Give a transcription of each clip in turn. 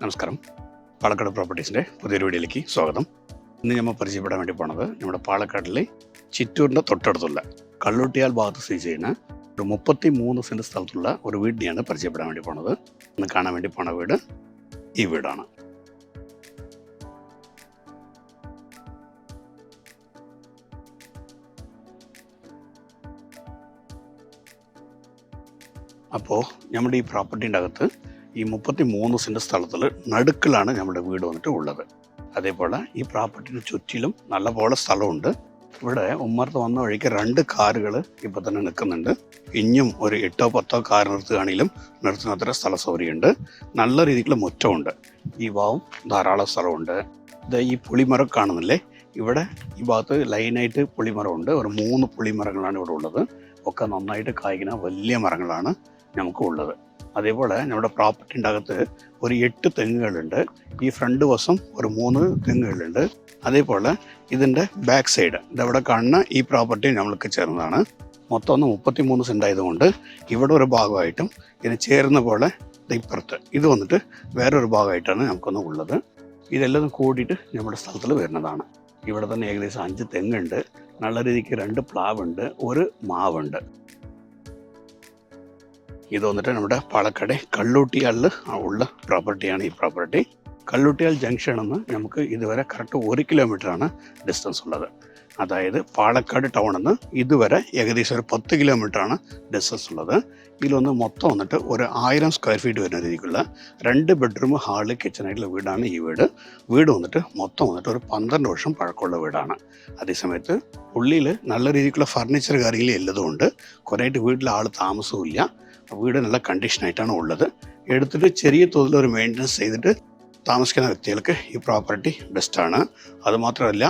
നമസ്കാരം. പാലക്കാട് പ്രോപ്പർട്ടീസിൻ്റെ പുതിയൊരു വീഡിയോയിലേക്ക് സ്വാഗതം. ഇന്ന് നമ്മൾ പരിചയപ്പെടാൻ വേണ്ടി പോണത് നമ്മുടെ പാലക്കാടിലെ ചിറ്റൂരിൻ്റെ തൊട്ടടുത്തുള്ള കള്ളൂട്ടിയാൽ ഭാഗത്ത് സ്ഥിതി ചെയ്യുന്ന ഒരു 33 സെൻറ്റ് സ്ഥലത്തുള്ള ഒരു വീടിനെയാണ് പരിചയപ്പെടാൻ വേണ്ടി പോണത്. ഇന്ന് കാണാൻ വേണ്ടി പോണ വീട് ഈ വീടാണ്. അപ്പോൾ നമ്മുടെ ഈ പ്രോപ്പർട്ടീൻ്റെ അകത്ത് ഈ 33 സെൻറ്റ് സ്ഥലത്തിൽ നടുക്കിലാണ് നമ്മുടെ വീട് വന്നിട്ട് ഉള്ളത്. അതേപോലെ ഈ പ്രോപ്പർട്ടിയുടെ ചുറ്റിലും നല്ലപോലെ സ്ഥലമുണ്ട്. ഇവിടെ ഉമ്മർത്ത് വന്ന വഴിക്ക് 2 കാറുകൾ ഇപ്പോൾ തന്നെ നിൽക്കുന്നുണ്ട്. ഇനിയും ഒരു 8-10 കാർ നിർത്തുകയാണെങ്കിലും നിർത്തുന്നത്ര സ്ഥല സൗകര്യമുണ്ട്. നല്ല രീതിക്കുള്ള മുറ്റമുണ്ട്. ഈ ഭാഗം ധാരാളം സ്ഥലമുണ്ട്. ഇത് ഈ പുളിമരം കാണുന്നില്ലേ, ഇവിടെ ഈ ഭാഗത്ത് ലൈനായിട്ട് പുളിമരമുണ്ട്. ഒരു 3 പുളിമരങ്ങളാണ് ഇവിടെ ഉള്ളത്. ഒക്കെ നന്നായിട്ട് കായ്ക്കുന്ന വലിയ മരങ്ങളാണ് നമുക്ക് ഉള്ളത്. അതേപോലെ നമ്മുടെ പ്രോപ്പർട്ടിൻ്റെ അകത്ത് ഒരു 8 തെങ്ങുകളുണ്ട്. ഈ ഫ്രണ്ട് വശം ഒരു 3 തെങ്ങുകളുണ്ട്. അതേപോലെ ഇതിൻ്റെ ബാക്ക് സൈഡ് ഇതവിടെ കാണുന്ന ഈ പ്രോപ്പർട്ടി നമ്മൾക്ക് ചേർന്നതാണ്. മൊത്തം ഒന്ന് 33 സെൻറ്റ് ആയതുകൊണ്ട് ഇവിടെ ഒരു ഭാഗമായിട്ടും ഇതിന് ചേർന്ന പോലെ ഇപ്പുറത്ത് ഇത് വന്നിട്ട് വേറൊരു ഭാഗമായിട്ടാണ് നമുക്കൊന്ന് ഉള്ളത്. ഇതെല്ലാം കൂടിയിട്ട് നമ്മുടെ സ്ഥലത്തിൽ വരുന്നതാണ്. ഇവിടെ തന്നെ ഏകദേശം 5 തെങ്ങുണ്ട്. നല്ല രീതിക്ക് 2 പ്ലാവുണ്ട്, ഒരു മാവുണ്ട്. ഇത് വന്നിട്ട് നമ്മുടെ പാലക്കാട് കള്ളൂട്ടിയാലിൽ ഉള്ള പ്രോപ്പർട്ടിയാണ് ഈ പ്രോപ്പർട്ടി. കള്ളൂട്ടിയാൽ ജംഗ്ഷനിൽ നിന്ന് നമുക്ക് ഇതുവരെ കറക്റ്റ് 1 കിലോമീറ്ററാണ് ഡിസ്റ്റൻസ് ഉള്ളത്. അതായത് പാലക്കാട് ടൗണിൽ നിന്ന് ഇതുവരെ ഏകദേശം ഒരു 10 കിലോമീറ്ററാണ് ഡിസ്റ്റൻസ് ഉള്ളത്. ഇതിലൊന്ന് മൊത്തം വന്നിട്ട് ഒരു 1000 സ്ക്വയർ ഫീറ്റ് വരുന്ന രീതിക്കുള്ള 2 ബെഡ്റൂം ഹാള് കിച്ചണായിട്ടുള്ള വീടാണ് ഈ വീട്. വീട് വന്നിട്ട് മൊത്തം വന്നിട്ട് ഒരു 12 വർഷം പഴക്കമുള്ള വീടാണ്. അതേസമയത്ത് ഉള്ളിൽ നല്ല രീതിക്കുള്ള ഫർണിച്ചർ കാര്യങ്ങൾ എല്ലതും ഉണ്ട്. കുറേയായിട്ട് വീട്ടിൽ ആൾ താമസവും ഇല്ല. വീട് നല്ല കണ്ടീഷനായിട്ടാണ് ഉള്ളത്. എടുത്തിട്ട് ചെറിയ തോതിൽ ഒരു മെയിൻ്റനൻസ് ചെയ്തിട്ട് താമസിക്കുന്ന വ്യക്തികൾക്ക് ഈ പ്രോപ്പർട്ടി ബെസ്റ്റാണ്. അതുമാത്രമല്ല,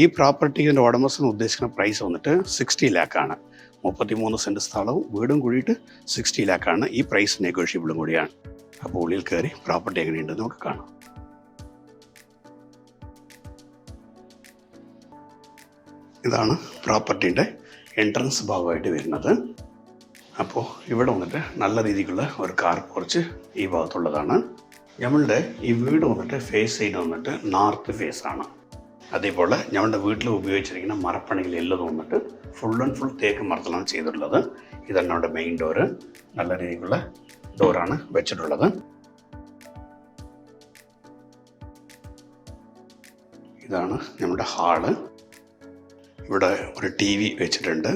ഈ പ്രോപ്പർട്ടിൻ്റെ ഉടമസ്ഥൻ ഉദ്ദേശിക്കുന്ന പ്രൈസ് വന്നിട്ട് 60 ലാക്കാണ്. 33 സെൻറ്റ് സ്ഥലവും വീടും കൂടിയിട്ട് 60 ലാക്കാണ്. ഈ പ്രൈസ് നെഗോഷ്യബിളും കൂടിയാണ്. അപ്പോൾ ഉള്ളിൽ കയറി പ്രോപ്പർട്ടി എങ്ങനെയുണ്ടെന്ന് നമുക്ക് കാണാം. ഇതാണ് പ്രോപ്പർട്ടീൻ്റെ എൻട്രൻസ് ഭാഗമായിട്ട് വരുന്നത്. അപ്പോൾ ഇവിടെ വന്നിട്ട് നല്ല രീതിക്കുള്ള ഒരു കാർ പോർച്ച് ഈ ഭാഗത്തുള്ളതാണ്. നമ്മളുടെ ഈ വീട് വന്നിട്ട് ഫേസ് ചെയ്യുന്നത് വന്നിട്ട് നോർത്ത് ഫേസാണ്. അതേപോലെ ഞങ്ങളുടെ വീട്ടിൽ ഉപയോഗിച്ചിരിക്കുന്ന മരപ്പണികൾ എല്ലാം വന്നിട്ട് ഫുൾ ആൻഡ് ഫുൾ തേക്ക് മരത്തിലാണ് ചെയ്തിട്ടുള്ളത്. ഇതാണ് നമ്മുടെ മെയിൻ ഡോറ്. നല്ല രീതിക്കുള്ള ഡോറാണ് വെച്ചിട്ടുള്ളത്. ഇതാണ് നമ്മുടെ ഹാള്. ഇവിടെ ഒരു TV വെച്ചിട്ടുണ്ട്.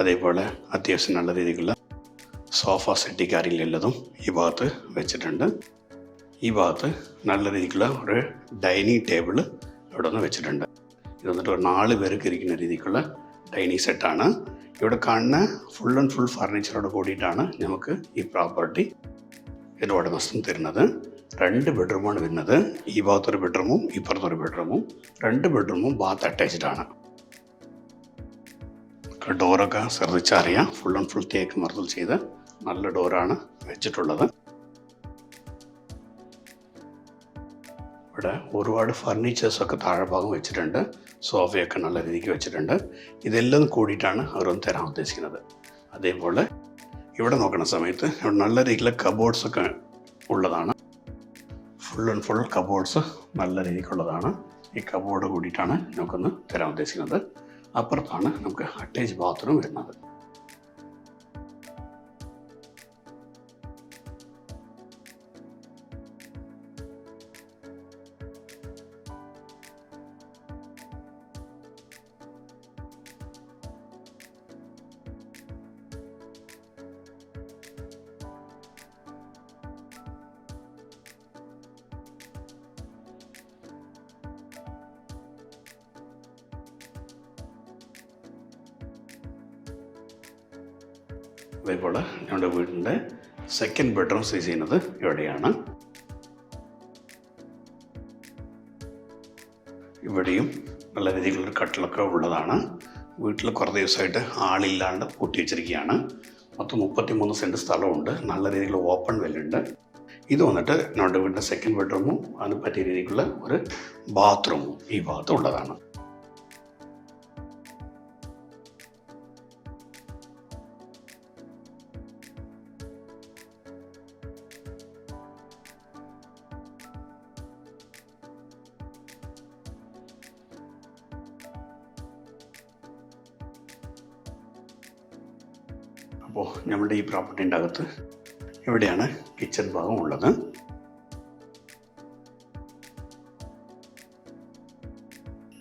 അതേപോലെ അത്യാവശ്യം നല്ല രീതിക്കുള്ള സോഫ സെറ്റി കാര്യങ്ങളെല്ലതും ഈ ഭാഗത്ത് വെച്ചിട്ടുണ്ട്. ഈ ഭാഗത്ത് നല്ല രീതിക്കുള്ള ഒരു ഡൈനിങ് ടേബിൾ ഇവിടെ നിന്ന് വെച്ചിട്ടുണ്ട്. ഇത് വന്നിട്ട് ഒരു 4 പേർക്ക് ഇരിക്കുന്ന രീതിക്കുള്ള ഡൈനിങ് സെറ്റാണ്. ഇവിടെ കാണുന്ന ഫുൾ ആൻഡ് ഫുൾ ഫർണിച്ചറോട് കൂടിയിട്ടാണ് നമുക്ക് ഈ പ്രോപ്പർട്ടി ഇതിൻ്റെ ഉടമസ്ഥൻ തരുന്നത്. 2 ബെഡ്റൂമാണ് വരുന്നത്. ഈ ഭാഗത്തൊരു ബെഡ്റൂമും ഇപ്പുറത്തൊരു ബെഡ്റൂമും. 2 ബെഡ്റൂമും ബാത്ത് അറ്റാച്ച്ഡ് ആണ്. ഡോറൊക്കെ ശ്രദ്ധിച്ചറിയാം. ഫുൾ ആൻഡ് ഫുൾ തേക്ക് മരത്തിൽ ചെയ്ത് നല്ല ഡോറാണ് വെച്ചിട്ടുള്ളത്. ഇവിടെ ഒരുപാട് ഫർണിച്ചേഴ്സൊക്കെ താഴെ ഭാഗം വെച്ചിട്ടുണ്ട്. സോഫയൊക്കെ നല്ല രീതിക്ക് വെച്ചിട്ടുണ്ട്. ഇതെല്ലാം കൂടിയിട്ടാണ് അവരൊന്ന് തരാൻ ഉദ്ദേശിക്കുന്നത്. അതേപോലെ ഇവിടെ നോക്കുന്ന സമയത്ത് ഇവിടെ നല്ല രീതിയിലുള്ള കബോർഡ്സൊക്കെ ഉള്ളതാണ്. ഫുൾ ആൻഡ് ഫുൾ കബോർഡ്സ് നല്ല രീതിക്കുള്ളതാണ്. ഈ കബോർഡ് കൂടിയിട്ടാണ് നമുക്കൊന്ന് തരാൻ ഉദ്ദേശിക്കുന്നത്. അപ്പുറത്താണ് നമുക്ക് അറ്റാച്ച് ബാത്റൂം വരുന്നത്. അതേപോലെ ഞങ്ങളുടെ വീടിൻ്റെ സെക്കൻഡ് ബെഡ്റൂം സ്ഥിതി ചെയ്യുന്നത് ഇവിടെയാണ്. ഇവിടെയും നല്ല രീതിയിലുള്ളൊരു കട്ടിലൊക്കെ ഉള്ളതാണ്. വീട്ടിൽ കുറേ ദിവസമായിട്ട് ആളില്ലാണ്ട് പൂട്ടി വെച്ചിരിക്കുകയാണ്. മൊത്തം 33 സെൻറ്റ് സ്ഥലമുണ്ട്. നല്ല രീതിയിലുള്ള ഓപ്പൺ വെല്ലുണ്ട്. ഇത് വന്നിട്ട് ഞങ്ങളുടെ വീടിൻ്റെ സെക്കൻഡ് ബെഡ്റൂമും അതിന് പറ്റിയ രീതിക്കുള്ള ഒരു ബാത്റൂമും ഈ ഭാഗത്ത് ഉള്ളതാണ്. അപ്പോൾ നമ്മുടെ ഈ പ്രോപ്പർട്ടീൻ്റെ അകത്ത് ഇവിടെയാണ് കിച്ചൺ ഭാഗം ഉള്ളത്.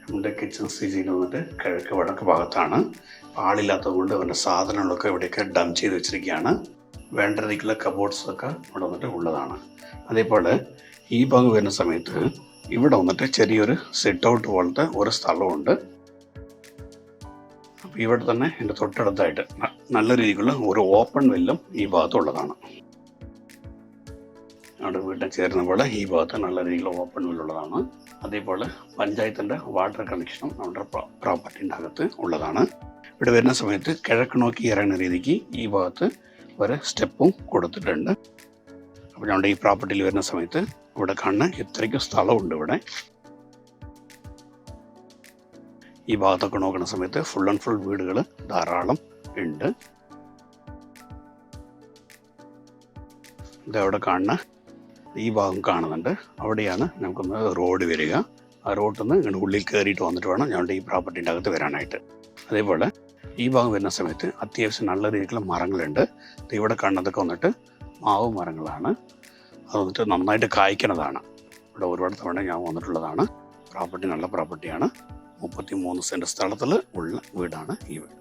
നമ്മുടെ കിച്ചൺ സ്ഥിതി ചെയ്യുന്നത് കിഴക്ക് വടക്ക് ഭാഗത്താണ്. ആളില്ലാത്തത് കൊണ്ട് അവൻ്റെ സാധനങ്ങളൊക്കെ ഇവിടെയൊക്കെ ഡംപ് ചെയ്ത് വെച്ചിരിക്കുകയാണ്. വേണ്ട രീതിക്കുള്ള കബോർഡ്സൊക്കെ ഇവിടെ വന്നിട്ട് ഉള്ളതാണ്. അതേപോലെ ഈ ഭാഗം വരുന്ന സമയത്ത് ഇവിടെ വന്നിട്ട് ചെറിയൊരു സിറ്റ് ഔട്ട് പോലത്തെ ഒരു സ്ഥലമുണ്ട്. അപ്പോൾ ഇവിടെ തന്നെ എൻ്റെ തൊട്ടടുത്തായിട്ട് നല്ല രീതിക്കുള്ള ഒരു ഓപ്പൺ വെല്ലും ഈ ഭാഗത്തുള്ളതാണ്. അവിടെ വീട്ടിൽ ചേരുന്ന പോലെ ഈ ഭാഗത്ത് നല്ല രീതിയിലുള്ള ഓപ്പൺ വെല്ലുള്ളതാണ്. അതേപോലെ പഞ്ചായത്തിൻ്റെ വാട്ടർ കണക്ഷനും നമ്മുടെ പ്രോപ്പർട്ടീൻ്റെ അകത്ത് ഉള്ളതാണ്. ഇവിടെ വരുന്ന സമയത്ത് കിഴക്ക് നോക്കി ഇറങ്ങുന്ന രീതിക്ക് ഈ ഭാഗത്ത് ഒരു സ്റ്റെപ്പും കൊടുത്തിട്ടുണ്ട്. അപ്പോൾ നമ്മുടെ ഈ പ്രോപ്പർട്ടിയിൽ വരുന്ന സമയത്ത് ഇവിടെ കാണുന്ന ഇത്രയ്ക്കും സ്ഥലമുണ്ട്. ഇവിടെ ഈ ഭാഗത്തൊക്കെ നോക്കുന്ന സമയത്ത് ഫുൾ ആൻഡ് ഫുൾ വീടുകൾ ധാരാളം ഉണ്ട്. ഇതവിടെ കാണുന്ന ഈ ഭാഗം കാണുന്നുണ്ട്. അവിടെയാണ് നമുക്കൊന്ന് റോഡ് വരിക. ആ റോഡിൽ നിന്ന് ഇങ്ങനെ ഉള്ളിൽ കയറിയിട്ട് വന്നിട്ട് വേണം ഞങ്ങളുടെ ഈ പ്രോപ്പർട്ടീൻ്റെ അകത്ത് വരാനായിട്ട്. അതേപോലെ ഈ ഭാഗം വരുന്ന സമയത്ത് അത്യാവശ്യം നല്ല രീതിയിലുള്ള മരങ്ങളുണ്ട്. ഇവിടെ കാണുന്നതൊക്കെ വന്നിട്ട് മാവ് മരങ്ങളാണ്. അത് വന്നിട്ട് നന്നായിട്ട് കായ്ക്കുന്നതാണ്. ഇവിടെ ഒരുപാട് തവണ ഞാൻ വന്നിട്ടുള്ളതാണ്. പ്രോപ്പർട്ടി നല്ല പ്രോപ്പർട്ടിയാണ്. 33 സെൻറ്റ് സ്ഥലത്തിൽ ഉള്ള വീടാണ് ഈ വീട്.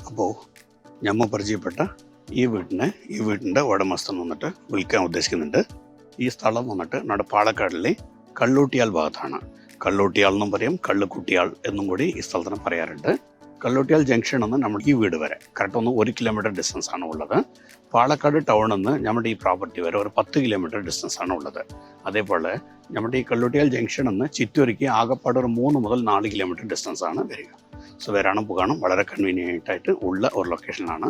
അപ്പോൾ ഞമ്മ പരിചയപ്പെട്ട ഈ വീടിൻ്റെ ഉടമസ്ഥൻ വന്നിട്ട് വിൽക്കാൻ ഉദ്ദേശിക്കുന്നുണ്ട്. ഈ സ്ഥലം വന്നിട്ട് നമ്മുടെ പാലക്കാടിലെ കള്ളൂട്ടിയാൽ ഭാഗത്താണ്. കള്ളൂട്ടിയാൽ എന്നും പറയും, കള്ളുക്കുട്ടിയാൽ എന്നും കൂടി ഈ സ്ഥലത്തിന് പറയാറുണ്ട്. കള്ളൂട്ടിയാൽ ജംഗ്ഷൻ നിന്ന് നമ്മുടെ ഈ വീട് വരെ കറക്റ്റ് 1 കിലോമീറ്റർ ഡിസ്റ്റൻസ് ആണ് ഉള്ളത്. പാലക്കാട് ടൗണിൽ നിന്ന് നമ്മുടെ ഈ പ്രോപ്പർട്ടി വരെ ഒരു 10 കിലോമീറ്റർ ഡിസ്റ്റൻസ് ആണ് ഉള്ളത്. അതേപോലെ നമ്മുടെ ഈ കള്ളൂട്ടിയാൽ ജംഗ്ഷൻ നിന്ന് ചിറ്റൂരിക്ക് ആകപ്പാട് ഒരു 3 മുതൽ 4 കിലോമീറ്റർ ഡിസ്റ്റൻസ് ആണ് വരിക. സോ വരാനും പോകാനും വളരെ കൺവീനിയൻ്റ് ആയിട്ട് ഉള്ള ഒരു ലൊക്കേഷനാണ്.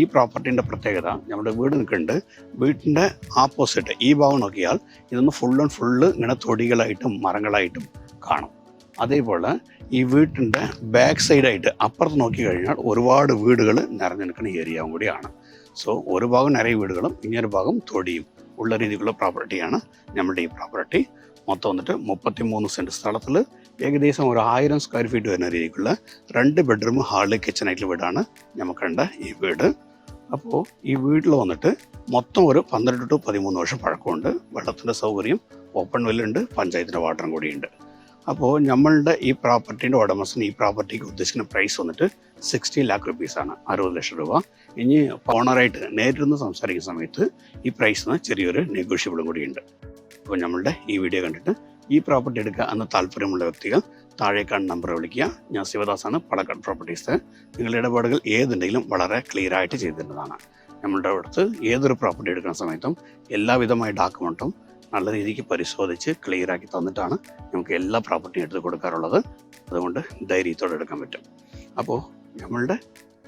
ഈ പ്രോപ്പർട്ടീൻ്റെ പ്രത്യേകത, നമ്മുടെ വീട് നിൽക്കുന്നുണ്ട്, വീട്ടിൻ്റെ ആപ്പോസിറ്റ് ഈ ഭാഗം നോക്കിയാൽ ഇതൊന്ന് ഫുള്ള് ഇങ്ങനെ തൊടികളായിട്ടും മരങ്ങളായിട്ടും കാണും. അതേപോലെ ഈ വീട്ടിൻ്റെ ബാക്ക് സൈഡായിട്ട് അപ്പുറത്ത് നോക്കി കഴിഞ്ഞാൽ ഒരുപാട് വീടുകൾ നിറഞ്ഞു നിൽക്കുന്ന ഏരിയയും കൂടിയാണ്. സോ ഒരു ഭാഗം നിറയെ വീടുകളും ഇങ്ങനൊരു ഭാഗം തൊടിയും ഉള്ള രീതിക്കുള്ള പ്രോപ്പർട്ടിയാണ് നമ്മുടെ ഈ പ്രോപ്പർട്ടി. മൊത്തം വന്നിട്ട് 33 സെൻറ്റ് സ്ഥലത്തിൽ ഏകദേശം ഒരു 1000 സ്ക്വയർ ഫീറ്റ് വരുന്ന രീതിക്കുള്ള 2 ബെഡ്റൂം ഹാള് കിച്ചണായിട്ടുള്ള വീടാണ് നമുക്കുണ്ട് ഈ വീട്. അപ്പോൾ ഈ വീട്ടിൽ വന്നിട്ട് മൊത്തം ഒരു 12 to 13 വർഷം പഴക്കമുണ്ട്. വെള്ളത്തിൻ്റെ സൗകര്യം, ഓപ്പൺ വെല്ലുണ്ട്, പഞ്ചായത്തിൻ്റെ വാട്ടറും കൂടിയുണ്ട്. അപ്പോൾ നമ്മളുടെ ഈ പ്രോപ്പർട്ടീൻ്റെ ഉടമസ്ഥൻ ഈ പ്രോപ്പർട്ടിക്ക് ഉദ്ദേശിക്കുന്ന പ്രൈസ് വന്നിട്ട് 60 lakh rupees-ആണ്, 60 ലക്ഷം രൂപ. ഇനി ഓണറായിട്ട് നേരിട്ട് സംസാരിക്കുന്ന സമയത്ത് ഈ പ്രൈസിന് ചെറിയൊരു നെഗോഷ്യബിളും കൂടിയുണ്ട്. അപ്പോൾ നമ്മളുടെ ഈ വീഡിയോ കണ്ടിട്ട് ഈ പ്രോപ്പർട്ടി എടുക്കുക എന്ന താല്പര്യമുള്ള വ്യക്തികൾ താഴേക്കാണ് നമ്പർ വിളിക്കുക. ഞാൻ ശിവദാസാണ്, പാലക്കാട് പ്രോപ്പർട്ടീസ്. നിങ്ങളുടെ ഇടപാടുകൾ ഏതുണ്ടെങ്കിലും വളരെ ക്ലിയർ ആയിട്ട് ചെയ്തിരുന്നതാണ്. നമ്മളുടെ അടുത്ത് ഏതൊരു പ്രോപ്പർട്ടി എടുക്കുന്ന സമയത്തും എല്ലാവിധമായ ഡോക്യുമെൻറ്റും നല്ല രീതിക്ക് പരിശോധിച്ച് ക്ലിയർ ആക്കി തന്നിട്ടാണ് നമുക്ക് എല്ലാ പ്രോപ്പർട്ടിയും എടുത്ത് കൊടുക്കാറുള്ളത്. അതുകൊണ്ട് ധൈര്യത്തോടെ എടുക്കാൻ പറ്റും. അപ്പോൾ നമ്മളുടെ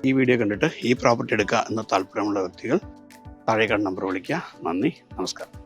ഈ വീഡിയോ കണ്ടിട്ട് ഈ പ്രോപ്പർട്ടി എടുക്കുക എന്ന താല്പര്യമുള്ള വ്യക്തികൾ താഴേക്കാണ് നമ്പർ വിളിക്കുക. നന്ദി, നമസ്കാരം.